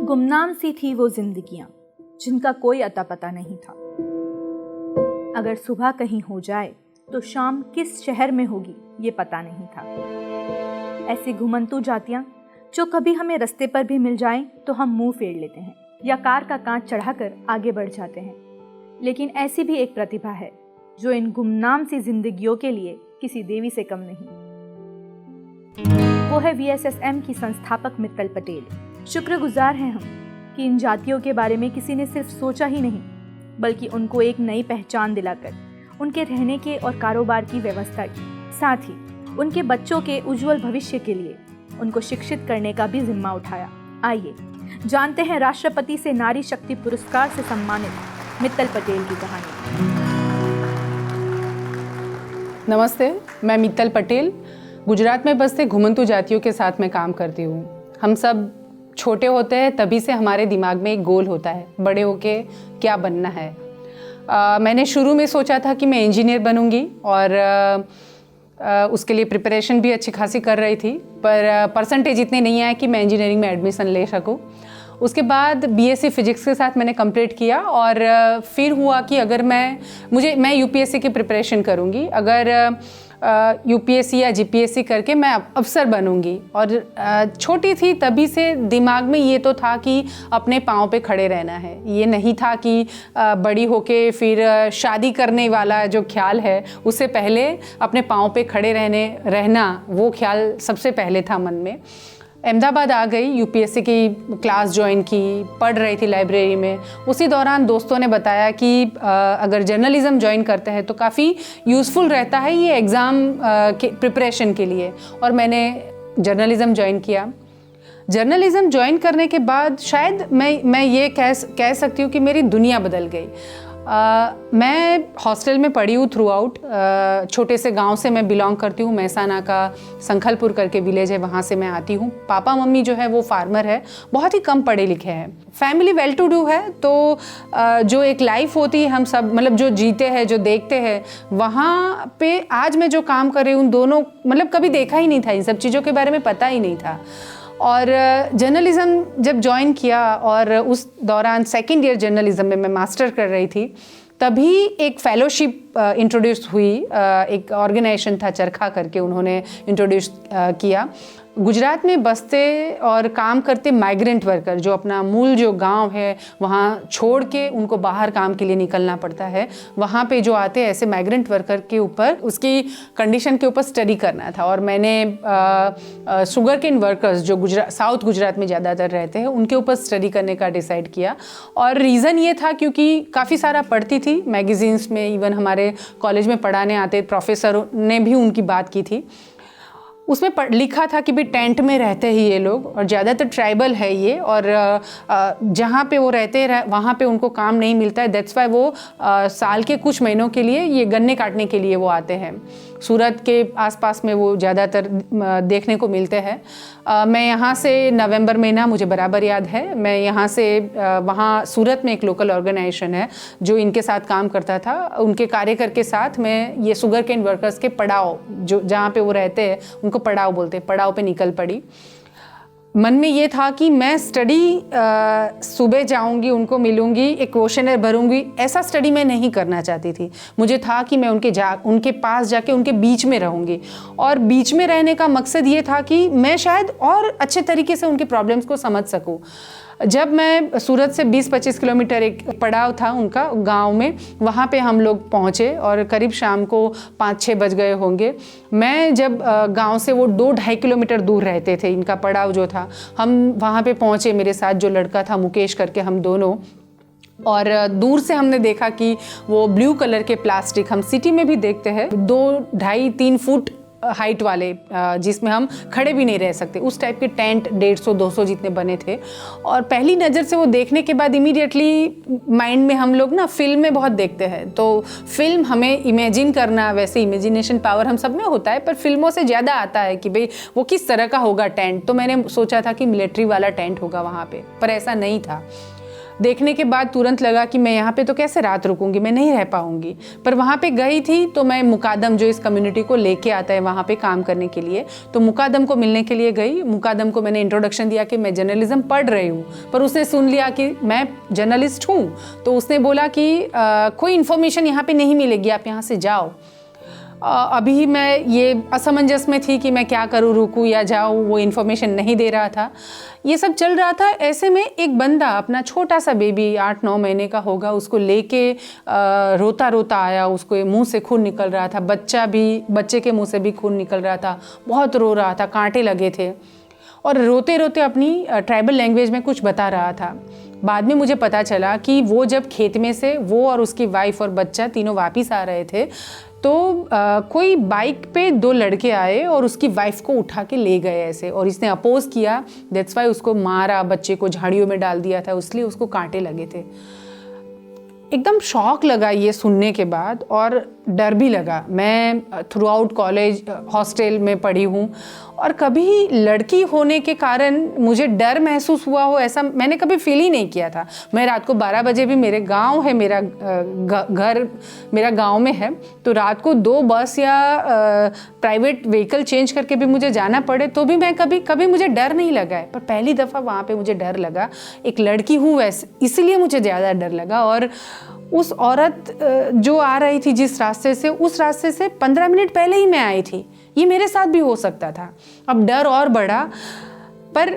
गुमनाम सी थी वो जिंदगियां जिनका कोई अता पता नहीं था। अगर सुबह कहीं हो जाए तो शाम किस शहर में होगी ये पता नहीं था। ऐसी घुमंतू जातियां जो कभी हमें रास्ते पर भी मिल जाएं तो हम मुंह फेर लेते हैं या कार का कांच चढ़ाकर आगे बढ़ जाते हैं। लेकिन ऐसी भी एक प्रतिभा है जो इन गुमनाम सी जिंदगियों के लिए किसी देवी से कम नहीं। वो है VSSM की संस्थापक मित्तल पटेल। शुक्रगुजार हैं हम कि इन जातियों के बारे में किसी ने सिर्फ सोचा ही नहीं बल्कि उनको एक नई पहचान दिलाकर उनके रहने के और कारोबार की व्यवस्था की, साथ ही उनके बच्चों के उज्जवल भविष्य के लिए उनको शिक्षित करने का भी जिम्मा उठाया। आइए जानते हैं राष्ट्रपति से नारी शक्ति पुरस्कार से सम्मानित मित्तल पटेल की कहानी। नमस्ते, मैं मित्तल पटेल गुजरात में बसते घुमंतू जातियों के साथ मैं काम करती हूँ। हम सब छोटे होते हैं तभी से हमारे दिमाग में एक गोल होता है, बड़े होके क्या बनना है। मैंने शुरू में सोचा था कि मैं इंजीनियर बनूंगी और उसके लिए प्रिपरेशन भी अच्छी खासी कर रही थी, पर परसेंटेज इतने नहीं आए कि मैं इंजीनियरिंग में एडमिशन ले सकूं। उसके बाद BSc फिजिक्स के साथ मैंने कंप्लीट किया और फिर हुआ कि अगर मैं UPSC की प्रिपरेशन करूंगी, अगर UPSC या GPSC करके मैं अफसर बनूंगी। और छोटी थी तभी से दिमाग में ये तो था कि अपने पाँव पे खड़े रहना है। ये नहीं था कि बड़ी होके फिर शादी करने वाला जो ख्याल है, उससे पहले अपने पाँव पे खड़े रहना वो ख्याल सबसे पहले था मन में। अहमदाबाद आ गई, UPSC की क्लास ज्वाइन की, पढ़ रही थी लाइब्रेरी में। उसी दौरान दोस्तों ने बताया कि अगर जर्नलिज़्म ज्वाइन करते हैं तो काफ़ी यूज़फुल रहता है ये एग्ज़ाम के प्रिपरेशन के लिए, और मैंने जर्नलिज़्म ज्वाइन किया। जर्नलिज़्म ज्वाइन करने के बाद शायद मैं ये कह सकती हूँ कि मेरी दुनिया बदल गई। मैं हॉस्टल में पढ़ी हूँ थ्रू आउट। छोटे से गांव से मैं बिलोंग करती हूँ, महसाना का संखलपुर करके विलेज है, वहाँ से मैं आती हूँ। पापा मम्मी जो है वो फार्मर है, बहुत ही कम पढ़े लिखे हैं। फैमिली वेल टू डू है, तो जो एक लाइफ होती है हम सब मतलब जो जीते हैं, जो देखते हैं, वहाँ पे आज मैं जो काम कर रही हूँ दोनों मतलब कभी देखा ही नहीं था, इन सब चीज़ों के बारे में पता ही नहीं था। और जर्नलिज़्म जब ज्वाइन किया और उस दौरान सेकेंड ईयर जर्नलिज़्म में मैं मास्टर कर रही थी, तभी एक फेलोशिप इंट्रोड्यूस हुई। एक ऑर्गेनाइजेशन था चरखा करके, उन्होंने इंट्रोड्यूस किया। गुजरात में बसते और काम करते माइग्रेंट वर्कर जो अपना मूल जो गांव है वहाँ छोड़ के उनको बाहर काम के लिए निकलना पड़ता है, वहाँ पे जो आते हैं ऐसे माइग्रेंट वर्कर के ऊपर, उसकी कंडीशन के ऊपर स्टडी करना था। और मैंने शुगर केन वर्कर्स जो साउथ गुजरात में ज़्यादातर रहते हैं उनके ऊपर स्टडी करने का डिसाइड किया। और रीज़न ये था क्योंकि काफ़ी सारा पढ़ती थी मैगज़ीन्स में, इवन हमारे कॉलेज में पढ़ाने आते प्रोफेसरों ने भी उनकी बात की थी। उसमें लिखा था कि भाई टेंट में रहते हैं ये लोग और ज़्यादातर ट्राइबल है ये, और जहाँ पे वो रहते हैं वहाँ पे उनको काम नहीं मिलता है। दैट्स वाई वो साल के कुछ महीनों के लिए ये गन्ने काटने के लिए वो आते हैं। सूरत के आसपास में वो ज़्यादातर देखने को मिलते हैं। मैं यहाँ से नवंबर महीना, मुझे बराबर याद है, मैं यहाँ से वहाँ सूरत में एक लोकल ऑर्गेनाइजेशन है जो इनके साथ काम करता था, उनके कार्यकर के साथ मैं ये शुगर केन वर्कर्स के पड़ाव जो जहाँ पे वो रहते हैं उनको पड़ाव बोलते, पड़ाव पे निकल पड़ी। मन में ये था कि मैं स्टडी सुबह जाऊंगी, उनको मिलूंगी, एक क्वेश्चनर भरूंगी, ऐसा स्टडी मैं नहीं करना चाहती थी। मुझे था कि मैं उनके पास जाके उनके बीच में रहूंगी, और बीच में रहने का मकसद ये था कि मैं शायद और अच्छे तरीके से उनके प्रॉब्लम्स को समझ सकूं। जब मैं सूरत से 20-25 किलोमीटर एक पड़ाव था उनका गांव में, वहाँ पे हम लोग पहुँचे और करीब शाम को 5-6 बज गए होंगे। मैं जब गांव से वो 2-2.5 किलोमीटर दूर रहते थे, इनका पड़ाव जो था, हम वहाँ पे पहुँचे। मेरे साथ जो लड़का था मुकेश करके, हम दोनों, और दूर से हमने देखा कि वो ब्लू कलर के प्लास्टिक हम सिटी में भी देखते हैं 2-2.5-3 फुट हाइट वाले, जिसमें हम खड़े भी नहीं रह सकते, उस टाइप के टेंट 150-200 जितने बने थे। और पहली नज़र से वो देखने के बाद इमीडिएटली माइंड में हम लोग ना फिल्म में बहुत देखते हैं, तो फिल्म हमें इमेजिन करना, वैसे इमेजिनेशन पावर हम सब में होता है, पर फिल्मों से ज़्यादा आता है कि भाई वो किस तरह का होगा टेंट। तो मैंने सोचा था कि मिलिट्री वाला टेंट होगा वहाँ पर, पर ऐसा नहीं था। देखने के बाद तुरंत लगा कि मैं यहाँ पे तो कैसे रात रुकूंगी, मैं नहीं रह पाऊंगी। पर वहाँ पे गई थी तो मैं मुकादम जो इस कम्युनिटी को लेके आता है वहाँ पे काम करने के लिए, तो मुकादम को मिलने के लिए गई। मुकादम को मैंने इंट्रोडक्शन दिया कि मैं जर्नलिज्म पढ़ रही हूँ, पर उसने सुन लिया कि मैं जर्नलिस्ट हूँ, तो उसने बोला कि कोई इन्फॉर्मेशन यहाँ पे नहीं मिलेगी, आप यहाँ से जाओ। अभी मैं ये असमंजस में थी कि मैं क्या करूँ, रुकूँ या जाऊँ, वो इन्फॉर्मेशन नहीं दे रहा था। ये सब चल रहा था। ऐसे में एक बंदा अपना छोटा सा बेबी 8-9 महीने का होगा, उसको लेके रोता रोता आया, उसको मुंह से खून निकल रहा था, बच्चे के मुंह से भी खून निकल रहा था, बहुत रो रहा था, कांटे लगे थे और रोते रोते अपनी ट्राइबल लैंग्वेज में कुछ बता रहा था। बाद में मुझे पता चला कि वो जब खेत में से वो और उसकी वाइफ और बच्चा तीनों वापस आ रहे थे तो कोई बाइक पे 2 लड़के आए और उसकी वाइफ को उठा के ले गए ऐसे, और इसने अपोज किया, दैट्स वाई उसको मारा, बच्चे को झाड़ियों में डाल दिया था, इसलिए उसको कांटे लगे थे। एकदम शॉक लगा ये सुनने के बाद और डर भी लगा। मैं थ्रू आउट कॉलेज हॉस्टल में पढ़ी हूँ और कभी लड़की होने के कारण मुझे डर महसूस हुआ हो ऐसा मैंने कभी फील ही नहीं किया था। मैं रात को 12 बजे भी, मेरे गांव है, मेरा घर मेरा गांव में है, तो रात को 2 बस या प्राइवेट व्हीकल चेंज करके भी मुझे जाना पड़े तो भी मैं कभी मुझे डर नहीं लगा है। पर पहली दफ़ा वहाँ पे मुझे डर लगा। एक लड़की हूँ वैसे, इसलिए मुझे ज़्यादा डर लगा। और उस औरत जो आ रही थी जिस रास्ते से, उस रास्ते से 15 मिनट पहले ही मैं आई थी। ये मेरे साथ भी हो सकता था। अब डर और बढ़ा। पर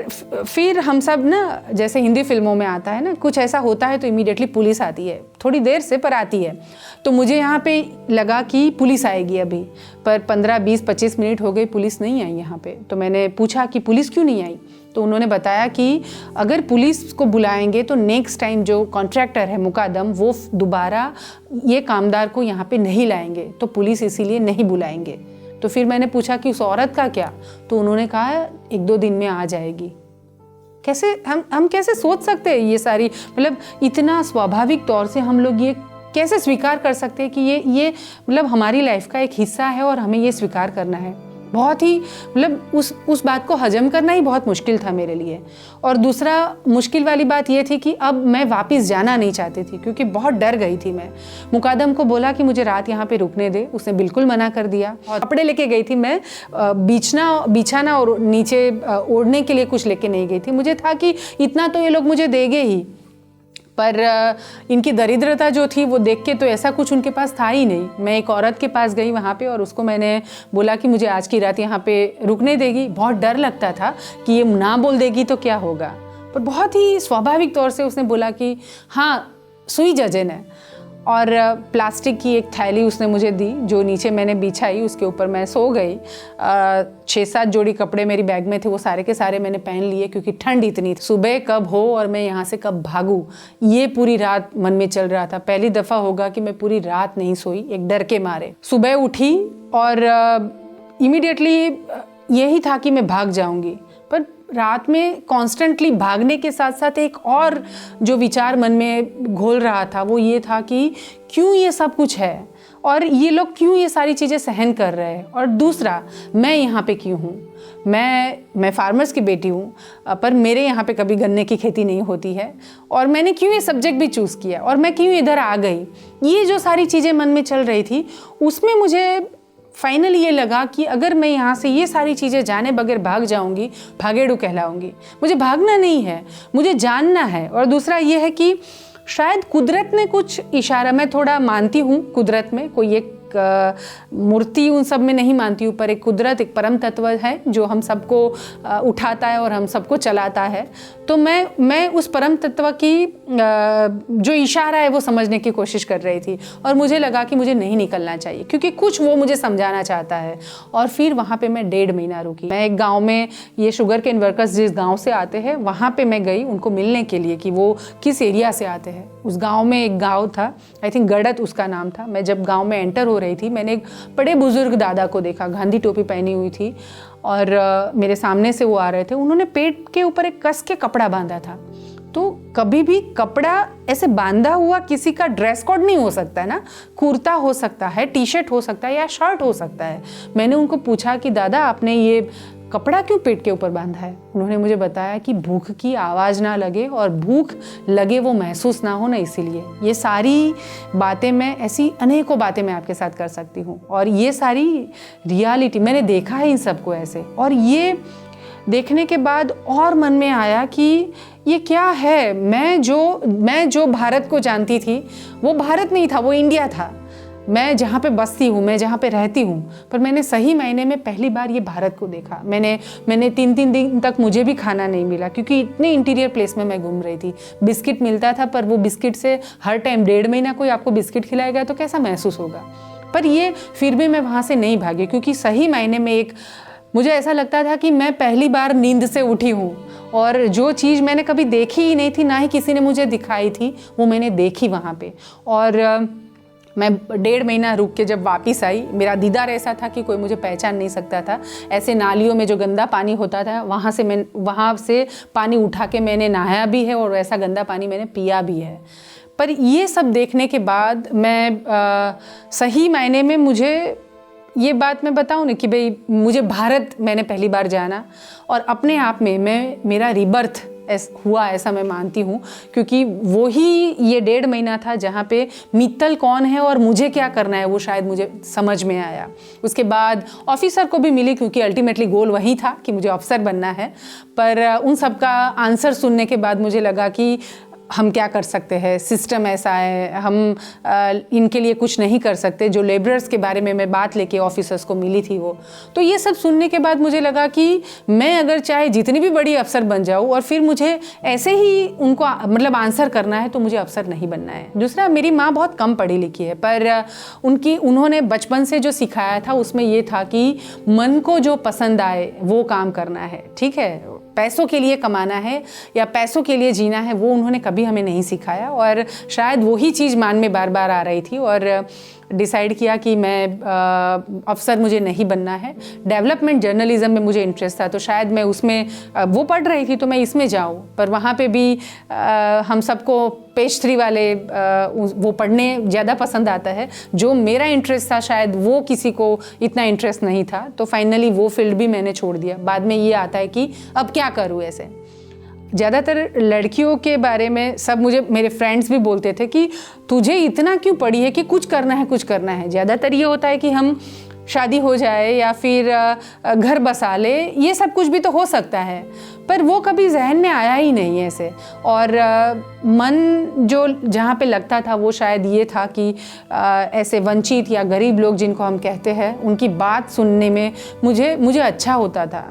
फिर हम सब ना, जैसे हिंदी फिल्मों में आता है ना, कुछ ऐसा होता है तो इमीडिएटली पुलिस आती है, थोड़ी देर से पर आती है। तो मुझे यहाँ पे लगा कि पुलिस आएगी अभी, पर 15, 20, 25 मिनट हो गए, पुलिस नहीं आई यहाँ पे। तो मैंने पूछा कि पुलिस क्यों नहीं आई, तो उन्होंने बताया कि अगर पुलिस को बुलाएंगे तो नेक्स्ट टाइम जो कॉन्ट्रैक्टर है मुकादम, वो दोबारा ये कामदार को यहाँ पे नहीं लाएंगे, तो पुलिस इसीलिए नहीं बुलाएंगे। तो फिर मैंने पूछा कि उस औरत का क्या, तो उन्होंने कहा 1-2 दिन में आ जाएगी। कैसे हम कैसे सोच सकते हैं ये सारी, मतलब इतना स्वाभाविक तौर से हम लोग ये कैसे स्वीकार कर सकते हैं कि ये मतलब हमारी लाइफ का एक हिस्सा है और हमें ये स्वीकार करना है। बहुत ही मतलब उस बात को हजम करना ही बहुत मुश्किल था मेरे लिए। और दूसरा मुश्किल वाली बात ये थी कि अब मैं वापस जाना नहीं चाहती थी क्योंकि बहुत डर गई थी मैं। मुकादम को बोला कि मुझे रात यहाँ पे रुकने दे, उसने बिल्कुल मना कर दिया। और कपड़े लेके गई थी मैं, बिछाना और नीचे ओढ़ने के लिए कुछ लेके नहीं गई थी। मुझे था कि इतना तो ये लोग मुझे देंगे ही, पर इनकी दरिद्रता जो थी वो देख के तो ऐसा कुछ उनके पास था ही नहीं। मैं एक औरत के पास गई वहाँ पे और उसको मैंने बोला कि मुझे आज की रात यहाँ पे रुकने देगी। बहुत डर लगता था कि ये ना बोल देगी तो क्या होगा, पर बहुत ही स्वाभाविक तौर से उसने बोला कि हाँ सुई जजन है। और प्लास्टिक की एक थैली उसने मुझे दी जो नीचे मैंने बिछाई, उसके ऊपर मैं सो गई। 6-7 जोड़ी कपड़े मेरी बैग में थे, वो सारे के सारे मैंने पहन लिए क्योंकि ठंड इतनी थी। सुबह कब हो और मैं यहाँ से कब भागूँ, ये पूरी रात मन में चल रहा था। पहली दफ़ा होगा कि मैं पूरी रात नहीं सोई एक डर के मारे। सुबह उठी और इमीडिएटली यही था कि मैं भाग जाऊँगी, पर रात में कॉन्स्टेंटली भागने के साथ साथ एक और जो विचार मन में घोल रहा था वो ये था कि क्यों ये सब कुछ है और ये लोग क्यों ये सारी चीज़ें सहन कर रहे हैं, और दूसरा मैं यहाँ पे क्यों हूँ। मैं फार्मर्स की बेटी हूँ, पर मेरे यहाँ पे कभी गन्ने की खेती नहीं होती है, और मैंने क्यों ये सब्जेक्ट भी चूज़ किया और मैं क्यों इधर आ गई। ये जो सारी चीज़ें मन में चल रही थी उसमें मुझे फाइनली ये लगा कि अगर मैं यहाँ से ये सारी चीज़ें जाने बगैर भाग जाऊँगी, भागेड़ू कहलाऊँगी। मुझे भागना नहीं है, मुझे जानना है। और दूसरा ये है कि शायद कुदरत ने कुछ इशारा, मैं थोड़ा मानती हूँ कुदरत में, कोई एक मूर्ति उन सब में नहीं मानती हूँ, पर एक कुदरत, एक परम तत्व है जो हम सबको उठाता है और हम सबको चलाता है। तो मैं उस परम तत्व की जो इशारा है वो समझने की कोशिश कर रही थी और मुझे लगा कि मुझे नहीं निकलना चाहिए क्योंकि कुछ वो मुझे समझाना चाहता है। और फिर वहाँ पे मैं 1.5 महीना रुकी। मैं एक गाँव में, ये शुगर केन वर्कर्स जिस गाँव से आते हैं वहाँ पे मैं गई उनको मिलने के लिए कि वो किस एरिया से आते हैं। उस गाँव में एक गाँव था, आई थिंक गड़त उसका नाम था। मैं जब गाँव में एंटर हो रही थी मैंने एक बड़े बुजुर्ग दादा को देखा, गांधी टोपी पहनी हुई थी और मेरे सामने से वो आ रहे थे। उन्होंने पेट के ऊपर एक कस के कपड़ा बांधा था। तो कभी भी कपड़ा ऐसे बांधा हुआ किसी का ड्रेस कोड नहीं हो सकता है ना, कुर्ता हो सकता है, टी शर्ट हो सकता है या शर्ट हो सकता है। मैंने उनको पूछा कि दादा आपने ये कपड़ा क्यों पेट के ऊपर बांधा है? उन्होंने मुझे बताया कि भूख की आवाज़ ना लगे और भूख लगे वो महसूस ना हो ना, इसीलिए। ये सारी बातें मैं, ऐसी अनेकों बातें मैं आपके साथ कर सकती हूँ, और ये सारी रियलिटी मैंने देखा है इन सबको ऐसे। और ये देखने के बाद और मन में आया कि ये क्या है, मैं जो भारत को जानती थी वो भारत नहीं था, वो इंडिया था। मैं जहाँ पे बसती हूँ, मैं जहाँ पे रहती हूँ, पर मैंने सही मायने में पहली बार ये भारत को देखा। मैंने 3-3 दिन तक मुझे भी खाना नहीं मिला, क्योंकि इतने इंटीरियर प्लेस में मैं घूम रही थी। बिस्किट मिलता था, पर वो बिस्किट से हर टाइम 1.5 महीना कोई आपको बिस्किट खिलाएगा तो कैसा महसूस होगा। पर ये फिर भी मैं वहाँ से नहीं भागी, क्योंकि सही मायने में मुझे ऐसा लगता था कि मैं पहली बार नींद से उठी हूँ, और जो चीज़ मैंने कभी देखी ही नहीं थी, ना ही किसी ने मुझे दिखाई थी, वो मैंने देखी वहाँ पे। और मैं 1.5 महीना रुक के जब वापस आई, मेरा दीदार ऐसा था कि कोई मुझे पहचान नहीं सकता था। ऐसे नालियों में जो गंदा पानी होता था, वहाँ से पानी उठा के मैंने नहाया भी है, और वैसा गंदा पानी मैंने पिया भी है। पर ये सब देखने के बाद मैं सही मायने में, मुझे ये बात मैं बताऊँ ना कि भाई मुझे भारत मैंने पहली बार जाना, और अपने आप में मेरा रिबर्थ हुआ ऐसा मैं मानती हूँ, क्योंकि वो ही ये 1.5 महीना था जहाँ पे मित्तल कौन है और मुझे क्या करना है वो शायद मुझे समझ में आया। उसके बाद ऑफिसर को भी मिली, क्योंकि अल्टीमेटली गोल वही था कि मुझे अफसर बनना है। पर उन सब का आंसर सुनने के बाद मुझे लगा कि हम क्या कर सकते हैं, सिस्टम ऐसा है, हम इनके लिए कुछ नहीं कर सकते। जो लेबरर्स के बारे में मैं बात लेके ऑफिसर्स को मिली थी वो, तो ये सब सुनने के बाद मुझे लगा कि मैं अगर चाहे जितनी भी बड़ी अफसर बन जाऊँ, और फिर मुझे ऐसे ही उनको मतलब आंसर करना है, तो मुझे अफसर नहीं बनना है। दूसरा, मेरी माँ बहुत कम पढ़ी लिखी है, पर उन्होंने बचपन से जो सिखाया था उसमें ये था कि मन को जो पसंद आए वो काम करना है, ठीक है। पैसों के लिए कमाना है या पैसों के लिए जीना है, वो उन्होंने कभी हमें नहीं सिखाया। और शायद वही चीज़ मान में बार बार आ रही थी, और डिसाइड किया कि मैं अफसर मुझे नहीं बनना है। डेवलपमेंट जर्नलिज्म में मुझे इंटरेस्ट था, तो शायद मैं उसमें वो पढ़ रही थी तो मैं इसमें जाऊँ। पर वहाँ पे भी हम सबको पेज 3 वाले वो पढ़ने ज़्यादा पसंद आता है। जो मेरा इंटरेस्ट था शायद वो किसी को इतना इंटरेस्ट नहीं था, तो फाइनली वो फील्ड भी मैंने छोड़ दिया। बाद में ये आता है कि अब क्या करूँ ऐसे। ज़्यादातर लड़कियों के बारे में सब मेरे फ्रेंड्स भी बोलते थे कि तुझे इतना क्यों पड़ी है कि कुछ करना है। ज़्यादातर ये होता है कि हम शादी हो जाए या फिर घर बसा ले, ये सब कुछ भी तो हो सकता है, पर वो कभी जहन में आया ही नहीं ऐसे। और मन जो जहाँ पे लगता था वो शायद ये था कि ऐसे वंचित या गरीब लोग जिनको हम कहते हैं, उनकी बात सुनने में मुझे अच्छा होता था।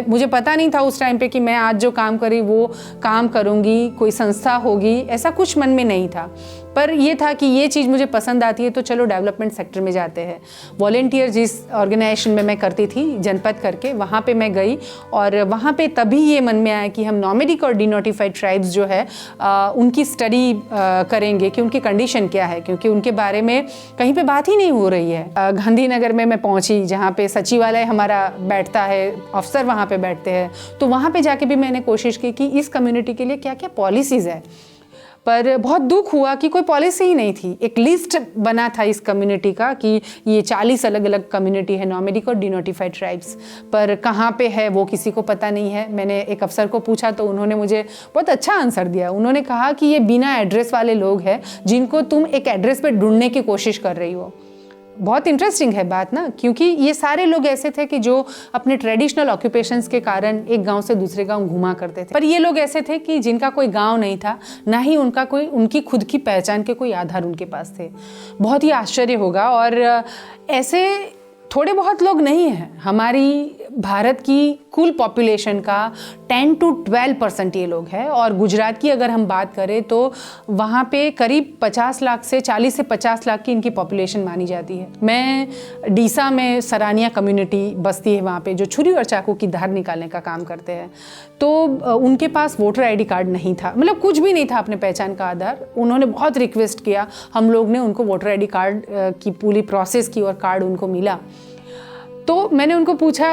मुझे पता नहीं था उस टाइम पे कि मैं आज जो काम करी वो काम करूँगी, कोई संस्था होगी, ऐसा कुछ मन में नहीं था। पर ये था कि ये चीज़ मुझे पसंद आती है तो चलो डेवलपमेंट सेक्टर में जाते हैं। वॉलेंटियर जिस ऑर्गेनाइजेशन में मैं करती थी जनपद करके, वहाँ पे मैं गई, और वहाँ पे तभी ये मन में आया कि हम नॉमेडिक और डिनोटिफाइड ट्राइब्स जो है उनकी स्टडी करेंगे कि उनकी कंडीशन क्या है, क्योंकि उनके बारे में कहीं पे बात ही नहीं हो रही है। गांधीनगर में मैं पहुँची, जहाँ पे सचिवालय हमारा बैठता है, अफसर वहाँ पे बैठते हैं, तो वहाँ पे जाके भी मैंने कोशिश की कि इस कम्युनिटी के लिए क्या क्या पॉलिसीज़ है। पर बहुत दुख हुआ कि कोई पॉलिसी ही नहीं थी। एक लिस्ट बना था इस कम्युनिटी का कि ये 40 अलग अलग कम्युनिटी है, नॉमेडिक और डिनोटिफाइड ट्राइब्स, पर कहाँ पे है वो किसी को पता नहीं है। मैंने एक अफसर को पूछा तो उन्होंने मुझे बहुत अच्छा आंसर दिया। उन्होंने कहा कि ये बिना एड्रेस वाले लोग हैं जिनको तुम एक एड्रेस पे ढूंढने की कोशिश कर रही हो। बहुत इंटरेस्टिंग है बात ना, क्योंकि ये सारे लोग ऐसे थे कि जो अपने ट्रेडिशनल ऑक्यूपेशंस के कारण एक गांव से दूसरे गांव घुमा करते थे। पर ये लोग ऐसे थे कि जिनका कोई गांव नहीं था, ना ही उनकी खुद की पहचान के कोई आधार उनके पास थे। बहुत ही आश्चर्य होगा, और ऐसे थोड़े बहुत लोग नहीं हैं। हमारी भारत की कुल पॉपुलेशन का 10 to 12% ये लोग हैं, और गुजरात की अगर हम बात करें तो वहाँ पे करीब 40 से 50 लाख की इनकी पॉपुलेशन मानी जाती है। मैं डीसा में सरानिया कम्युनिटी बसती है, वहाँ पे जो छुरी और चाकू की धार निकालने का काम करते हैं, तो उनके पास वोटर ID कार्ड नहीं था, मतलब कुछ भी नहीं था अपने पहचान का आधार। उन्होंने बहुत रिक्वेस्ट किया, हम लोग ने उनको वोटर ID कार्ड की पूरी प्रोसेस की और कार्ड उनको मिला। तो मैंने उनको पूछा,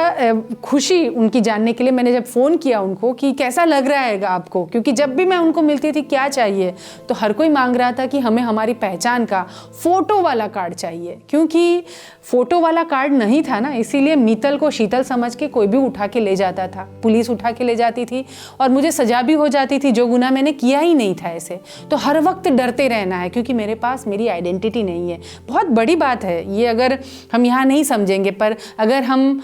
खुशी उनकी जानने के लिए मैंने जब फ़ोन किया उनको कि कैसा लग रहा है आपको, क्योंकि जब भी मैं उनको मिलती थी क्या चाहिए तो हर कोई मांग रहा था कि हमें हमारी पहचान का फ़ोटो वाला कार्ड चाहिए, क्योंकि फ़ोटो वाला कार्ड नहीं था ना, इसीलिए मीतल को शीतल समझ के कोई भी उठा के ले जाता था, पुलिस उठा के ले जाती थी और मुझे सजा भी हो जाती थी, जो गुनाह मैंने किया ही नहीं था ऐसे। तो हर वक्त डरते रहना है क्योंकि मेरे पास मेरी आइडेंटिटी नहीं है। बहुत बड़ी बात है ये, अगर हम यहाँ नहीं समझेंगे, पर अगर हम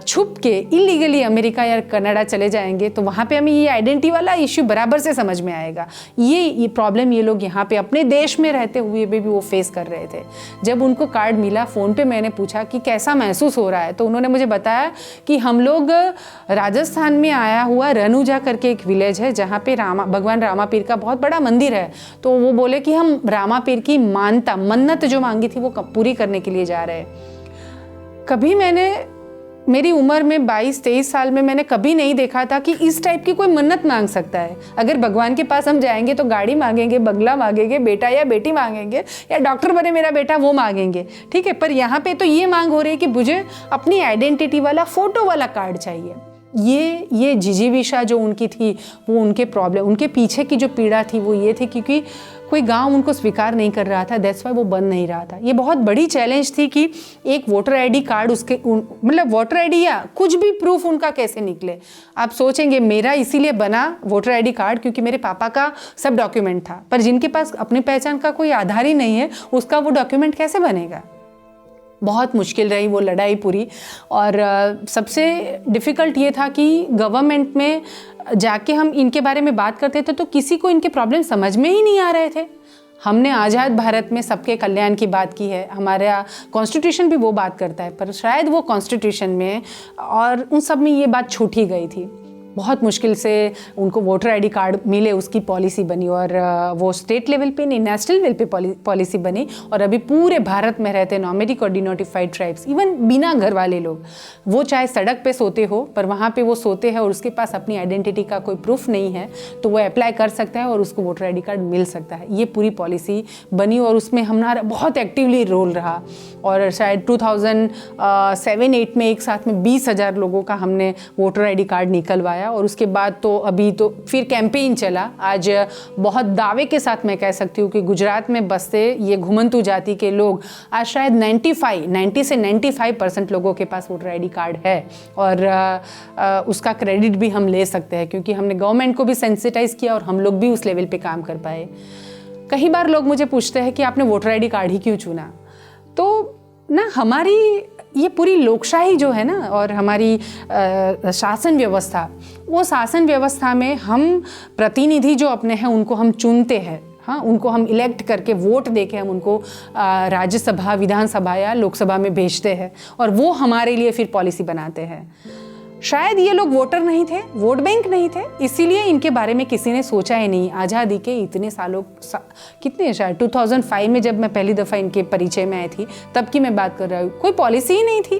छुप के इलीगली अमेरिका या कनाडा चले जाएंगे तो वहाँ पे हमें ये आइडेंटिटी वाला इश्यू बराबर से समझ में आएगा। ये प्रॉब्लम ये लोग यहाँ पे अपने देश में रहते हुए भी वो फेस कर रहे थे। जब उनको कार्ड मिला, फ़ोन पे मैंने पूछा कि कैसा महसूस हो रहा है, तो उन्होंने मुझे बताया कि हम लोग राजस्थान में आया हुआ रनुजा करके एक विलेज है जहाँ पे भगवान रामा पीर का बहुत बड़ा मंदिर है। तो वो बोले कि हम रामा पीर की मन्नत जो मांगी थी वो पूरी करने के लिए जा रहे हैं। कभी मेरी उम्र में 22-23 साल में मैंने कभी नहीं देखा था कि इस टाइप की कोई मन्नत मांग सकता है। अगर भगवान के पास हम जाएंगे तो गाड़ी मांगेंगे, बंगला मांगेंगे, बेटा या बेटी मांगेंगे, या डॉक्टर बने मेरा बेटा वो मांगेंगे, ठीक है। पर यहाँ पे तो ये मांग हो रही है कि मुझे अपनी आइडेंटिटी वाला फ़ोटो वाला कार्ड चाहिए। ये जिजीविषा जो उनकी थी, वो उनके प्रॉब्लम, उनके पीछे की जो पीड़ा थी वो ये थी क्योंकि कोई गांव उनको स्वीकार नहीं कर रहा था, दैट्स वाई वो बन नहीं रहा था। ये बहुत बड़ी चैलेंज थी कि एक वोटर आईडी कार्ड मतलब वोटर आईडी या कुछ भी प्रूफ उनका कैसे निकले। आप सोचेंगे मेरा इसीलिए बना वोटर आईडी कार्ड क्योंकि मेरे पापा का सब डॉक्यूमेंट था, पर जिनके पास अपनी पहचान का कोई आधार ही नहीं है उसका वो डॉक्यूमेंट कैसे बनेगा। बहुत मुश्किल रही वो लड़ाई पूरी। और सबसे डिफ़िकल्ट ये था कि गवर्नमेंट में जाके हम इनके बारे में बात करते थे तो किसी को इनके प्रॉब्लम समझ में ही नहीं आ रहे थे। हमने आज़ाद भारत में सबके कल्याण की बात की है, हमारा कॉन्स्टिट्यूशन भी वो बात करता है, पर शायद वो कॉन्स्टिट्यूशन में और उन सब में ये बात छूट ही गई थी। बहुत मुश्किल से उनको वोटर आईडी कार्ड मिले, उसकी पॉलिसी बनी और वो स्टेट लेवल पे नहीं नेशनल लेवल पे पॉलिसी बनी। और अभी पूरे भारत में रहते नॉमेडिक और डिनोटिफाइड ट्राइब्स, इवन बिना घर वाले लोग, वो चाहे सड़क पे सोते हो पर वहाँ पे वो सोते हैं और उसके पास अपनी आइडेंटिटी का कोई प्रूफ नहीं है तो वो अप्लाई कर सकता है और उसको वोटर आईडी कार्ड मिल सकता है। ये पूरी पॉलिसी बनी और उसमें हमारा बहुत एक्टिवली रोल रहा। और शायद 2007-8 में एक साथ में 20,000 लोगों का हमने वोटर आईडी कार्ड निकलवाया। और उसके बाद तो अभी तो फिर कैंपेन चला। आज बहुत दावे के साथ मैं कह सकती हूँ कि गुजरात में बसते ये घुमंतु जाति के लोग आज शायद 90 से 95% लोगों के पास वोटर आईडी कार्ड है। और उसका क्रेडिट भी हम ले सकते हैं क्योंकि हमने गवर्नमेंट को भी सेंसिटाइज किया और हम लोग भी उस लेवल पे काम कर पाए। कई बार लोग मुझे पूछते हैं कि आपने वोटर आईडी कार्ड ही क्यों चुना, तो ना हमारी ये पूरी लोकशाही जो है ना और हमारी शासन व्यवस्था, वो शासन व्यवस्था में हम प्रतिनिधि जो अपने हैं उनको हम चुनते हैं, हाँ, उनको हम इलेक्ट करके वोट देके हम उनको राज्यसभा, विधानसभा या लोकसभा में भेजते हैं और वो हमारे लिए फिर पॉलिसी बनाते हैं। शायद ये लोग वोटर नहीं थे, वोट बैंक नहीं थे, इसीलिए इनके बारे में किसी ने सोचा ही नहीं। आज़ादी के इतने सालों कितने, शायद 2005 में जब मैं पहली दफ़ा इनके परिचय में आई थी तब की मैं बात कर रहा हूँ, कोई पॉलिसी ही नहीं थी,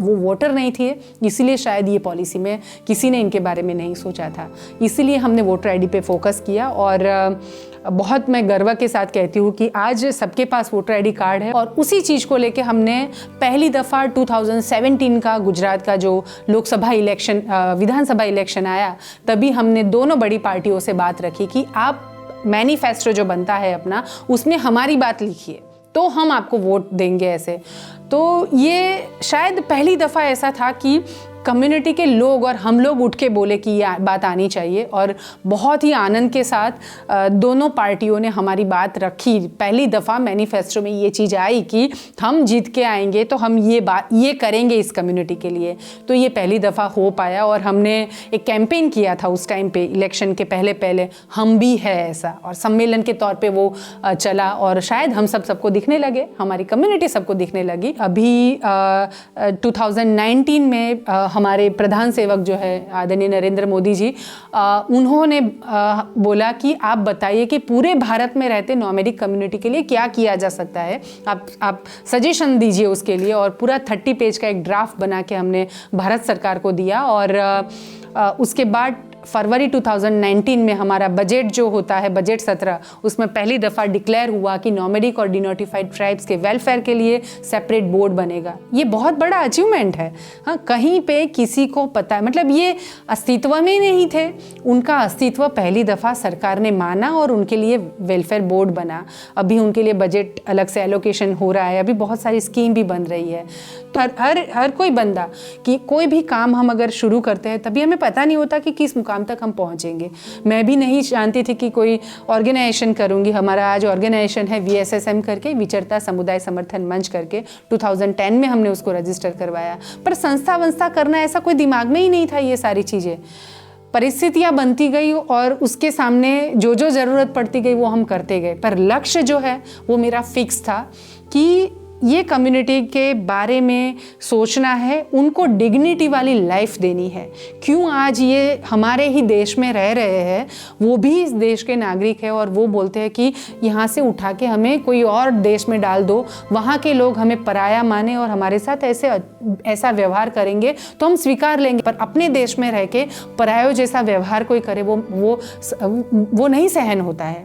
वो वोटर नहीं थे, इसीलिए शायद ये पॉलिसी में किसी ने इनके बारे में नहीं सोचा था। इसीलिए हमने वोटर आईडी पे फोकस किया और बहुत मैं गर्व के साथ कहती हूँ कि आज सबके पास वोटर आईडी कार्ड है। और उसी चीज़ को लेके हमने पहली दफ़ा 2017 का गुजरात का जो लोकसभा इलेक्शन, विधानसभा इलेक्शन आया, तभी हमने दोनों बड़ी पार्टियों से बात रखी कि आप मैनिफेस्टो जो बनता है अपना, उसमें हमारी बात लिखिए तो हम आपको वोट देंगे ऐसे। तो ये शायद पहली दफ़ा ऐसा था कि कम्युनिटी के लोग और हम लोग उठ के बोले कि ये बात आनी चाहिए और बहुत ही आनंद के साथ दोनों पार्टियों ने हमारी बात रखी। पहली दफ़ा मैनिफेस्टो में ये चीज़ आई कि हम जीत के आएंगे तो हम ये करेंगे इस कम्युनिटी के लिए। तो ये पहली दफ़ा हो पाया और हमने एक कैंपेन किया था उस टाइम पे, इलेक्शन के पहले हम भी है ऐसा, और सम्मेलन के तौर पे वो चला और शायद हम सबको दिखने लगे, हमारी कम्युनिटी सबको दिखने लगी। अभी 2019 में हमारे प्रधान सेवक जो है आदरणीय नरेंद्र मोदी जी, उन्होंने बोला कि आप बताइए कि पूरे भारत में रहते नॉमेडिक कम्युनिटी के लिए क्या किया जा सकता है, आप सजेशन दीजिए उसके लिए। और पूरा 30 पेज का एक ड्राफ्ट बना के हमने भारत सरकार को दिया और उसके बाद फरवरी 2019 में हमारा बजट जो होता है, बजट सत्र, उसमें पहली दफ़ा डिक्लेयर हुआ कि नॉमेडिक और डिनोटिफाइड ट्राइब्स के वेलफेयर के लिए सेपरेट बोर्ड बनेगा। ये बहुत बड़ा अचीवमेंट है। हाँ, कहीं पे किसी को पता है, मतलब ये अस्तित्व में नहीं थे, उनका अस्तित्व पहली दफ़ा सरकार ने माना और उनके लिए वेलफेयर बोर्ड बना। अभी उनके लिए बजट अलग से एलोकेशन हो रहा है, अभी बहुत सारी स्कीम भी बन रही है। तो हर कोई बंदा कि कोई भी काम हम अगर शुरू करते हैं तभी हमें पता नहीं होता कि किस मुकाम तक हम पहुंचेंगे। मैं भी नहीं जानती थी कि कोई ऑर्गेनाइजेशन करूंगी। हमारा आज ऑर्गेनाइजेशन है VSSM करके, विचरता समुदाय समर्थन मंच करके। 2010 में हमने उसको रजिस्टर करवाया, पर संस्था वंस्था करना ऐसा कोई दिमाग में ही नहीं था। ये सारी चीज़ें परिस्थितियाँ बनती गई और उसके सामने जो जो ज़रूरत पड़ती गई वो हम करते गए। पर लक्ष्य जो है वो मेरा फिक्स था कि ये कम्युनिटी के बारे में सोचना है, उनको डिग्निटी वाली लाइफ देनी है। क्यों आज ये हमारे ही देश में रह रहे हैं, वो भी इस देश के नागरिक है और वो बोलते हैं कि यहाँ से उठा के हमें कोई और देश में डाल दो, वहाँ के लोग हमें पराया माने और हमारे साथ ऐसा व्यवहार करेंगे तो हम स्वीकार लेंगे। पर अपने देश में रह के परायों जैसा व्यवहार कोई करे वो नहीं सहन होता है।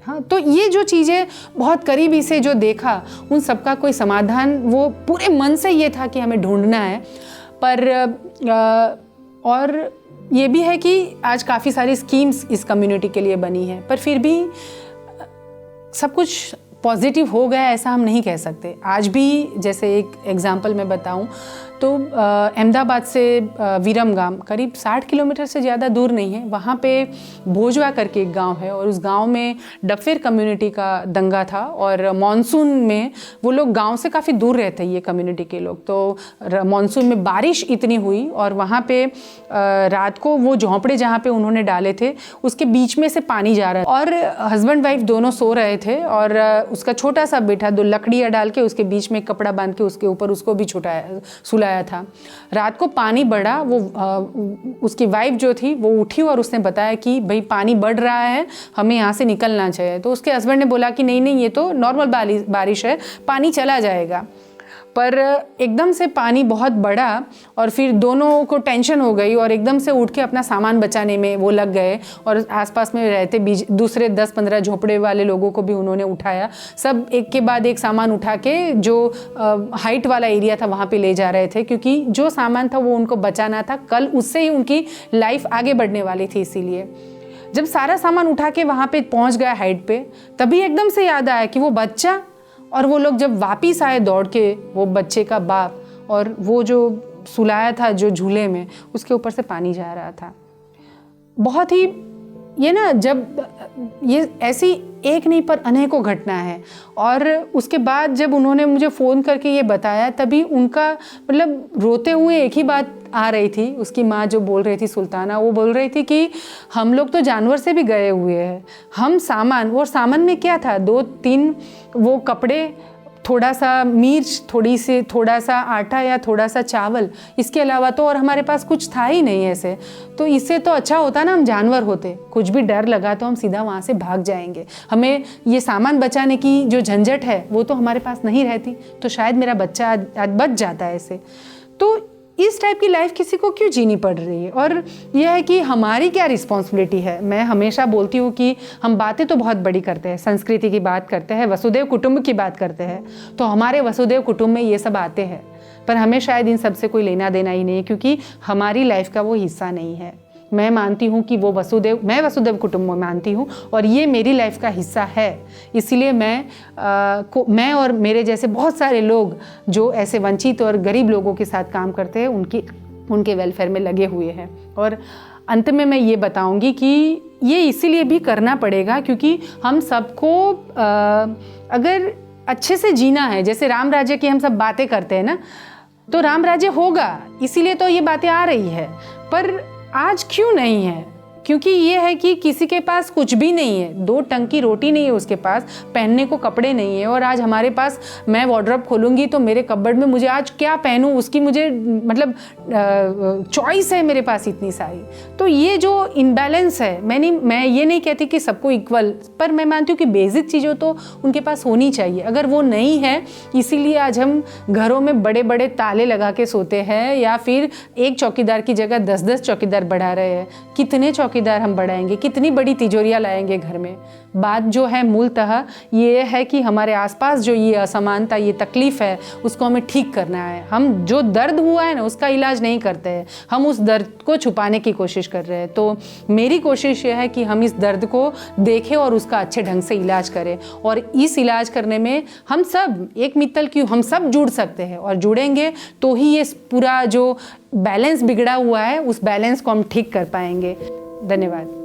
हाँ, तो ये जो चीज़ें बहुत करीबी से जो देखा, उन सबका कोई समाधान वो पूरे मन से ये था कि हमें ढूंढना है। पर और ये भी है कि आज काफ़ी सारी स्कीम्स इस कम्युनिटी के लिए बनी है, पर फिर भी सब कुछ पॉजिटिव हो गया ऐसा हम नहीं कह सकते। आज भी जैसे एक एग्जांपल मैं बताऊं तो अहमदाबाद से विरमगाम करीब 60 किलोमीटर से ज़्यादा दूर नहीं है। वहाँ पे भोजवा करके एक गांव है और उस गांव में डफेर कम्युनिटी का दंगा था और मॉनसून में वो लोग गांव से काफ़ी दूर रहते हैं, ये कम्युनिटी के लोग। तो मॉनसून में बारिश इतनी हुई और वहाँ पे रात को वो झोंपड़े जहाँ पे उन्होंने डाले थे उसके बीच में से पानी जा रहा है और हस्बैंड वाइफ दोनों सो रहे थे और उसका छोटा सा बेटा 2 लकड़ियाँ डाल के उसके बीच में कपड़ा बांध के उसके ऊपर उसको भी सुलाया था। रात को पानी बढ़ा, वो उसकी वाइफ जो थी वो उठी और उसने बताया कि भाई पानी बढ़ रहा है, हमें यहाँ से निकलना चाहिए। तो उसके हस्बैंड ने बोला कि नहीं ये तो नॉर्मल बारिश है, पानी चला जाएगा। पर एकदम से पानी बहुत बढ़ा और फिर दोनों को टेंशन हो गई और एकदम से उठ के अपना सामान बचाने में वो लग गए और आसपास में रहते दूसरे 10-15 झोपड़े वाले लोगों को भी उन्होंने उठाया। सब एक के बाद एक सामान उठा के जो हाइट वाला एरिया था वहाँ पे ले जा रहे थे, क्योंकि जो सामान था वो उनको बचाना था, कल उससे ही उनकी लाइफ आगे बढ़ने वाली थी। इसीलिए जब सारा सामान उठा के वहाँ पे पहुँच गया हाइट पे, तभी एकदम से याद आया कि वो बच्चा और वो लोग जब वापिस आए दौड़ के, वो बच्चे का बाप और वो जो सुलाया था जो झूले में, उसके ऊपर से पानी जा रहा था। बहुत ही ये ना, जब ये ऐसी एक नहीं पर अनेकों घटना है। और उसके बाद जब उन्होंने मुझे फ़ोन करके ये बताया, तभी उनका मतलब रोते हुए एक ही बात आ रही थी। उसकी माँ जो बोल रही थी सुल्ताना, वो बोल रही थी कि हम लोग तो जानवर से भी गए हुए हैं, हम सामान, वो सामान में क्या था, 2-3 वो कपड़े, थोड़ा सा मिर्च, थोड़ा सा आटा या थोड़ा सा चावल, इसके अलावा तो और हमारे पास कुछ था ही नहीं ऐसे। तो इससे तो अच्छा होता ना हम जानवर होते, कुछ भी डर लगा तो हम सीधा वहाँ से भाग जाएंगे, हमें ये सामान बचाने की जो झंझट है वो तो हमारे पास नहीं रहती, तो शायद मेरा बच्चा आज बच जाता है ऐसे। तो इस टाइप की लाइफ किसी को क्यों जीनी पड़ रही है और यह है कि हमारी क्या रिस्पॉन्सिबिलिटी है। मैं हमेशा बोलती हूँ कि हम बातें तो बहुत बड़ी करते हैं, संस्कृति की बात करते हैं, वसुदेव कुटुंब की बात करते हैं, तो हमारे वसुदेव कुटुंब में ये सब आते हैं, पर हमें शायद इन सब से कोई लेना देना ही नहीं है, क्योंकि हमारी लाइफ का वो हिस्सा नहीं है। मैं मानती हूँ कि मैं वसुदेव कुटुंब में मानती हूँ और ये मेरी लाइफ का हिस्सा है। इसीलिए मैं और मेरे जैसे बहुत सारे लोग जो ऐसे वंचित और गरीब लोगों के साथ काम करते हैं, उनके वेलफेयर में लगे हुए हैं। और अंत में मैं ये बताऊँगी कि ये इसीलिए भी करना पड़ेगा क्योंकि हम सबको अगर अच्छे से जीना है, जैसे राम राज्य की हम सब बातें करते हैं ना, तो राम राज्य होगा, इसीलिए तो ये बातें आ रही है। पर आज क्यों नहीं है? क्योंकि ये है कि किसी के पास कुछ भी नहीं है, 2 टंग की रोटी नहीं है उसके पास, पहनने को कपड़े नहीं है, और आज हमारे पास, मैं वार्डरोब खोलूँगी तो मेरे कपबोर्ड में मुझे आज क्या पहनूँ उसकी मुझे मतलब चॉइस है मेरे पास इतनी सारी। तो ये जो इम्बैलेंस है, मैं ये नहीं कहती कि सबको इक्वल, पर मैं मानती हूँ कि बेसिक चीज़ों तो उनके पास होनी चाहिए। अगर वो नहीं है, इसीलिए आज हम घरों में बड़े बड़े ताले लगा के सोते हैं, या फिर एक चौकीदार की जगह 10-10 चौकीदार बढ़ा रहे हैं। कितने चौकीदार हम बढ़ाएंगे, कितनी बड़ी तिजोरियाँ लाएंगे घर में। बात जो है मूलतः ये है कि हमारे आसपास जो ये असमानता, ये तकलीफ़ है, उसको हमें ठीक करना है। हम जो दर्द हुआ है ना, उसका इलाज नहीं करते हैं, हम उस दर्द को छुपाने की कोशिश कर रहे हैं। तो मेरी कोशिश ये है कि हम इस दर्द को देखें और उसका अच्छे ढंग से इलाज करें, और इस इलाज करने में हम सब, एक मित्तल क्यों, हम सब जुड़ सकते हैं, और जुड़ेंगे तो ही ये पूरा जो बैलेंस बिगड़ा हुआ है, उस बैलेंस को हम ठीक कर पाएंगे। धन्यवाद।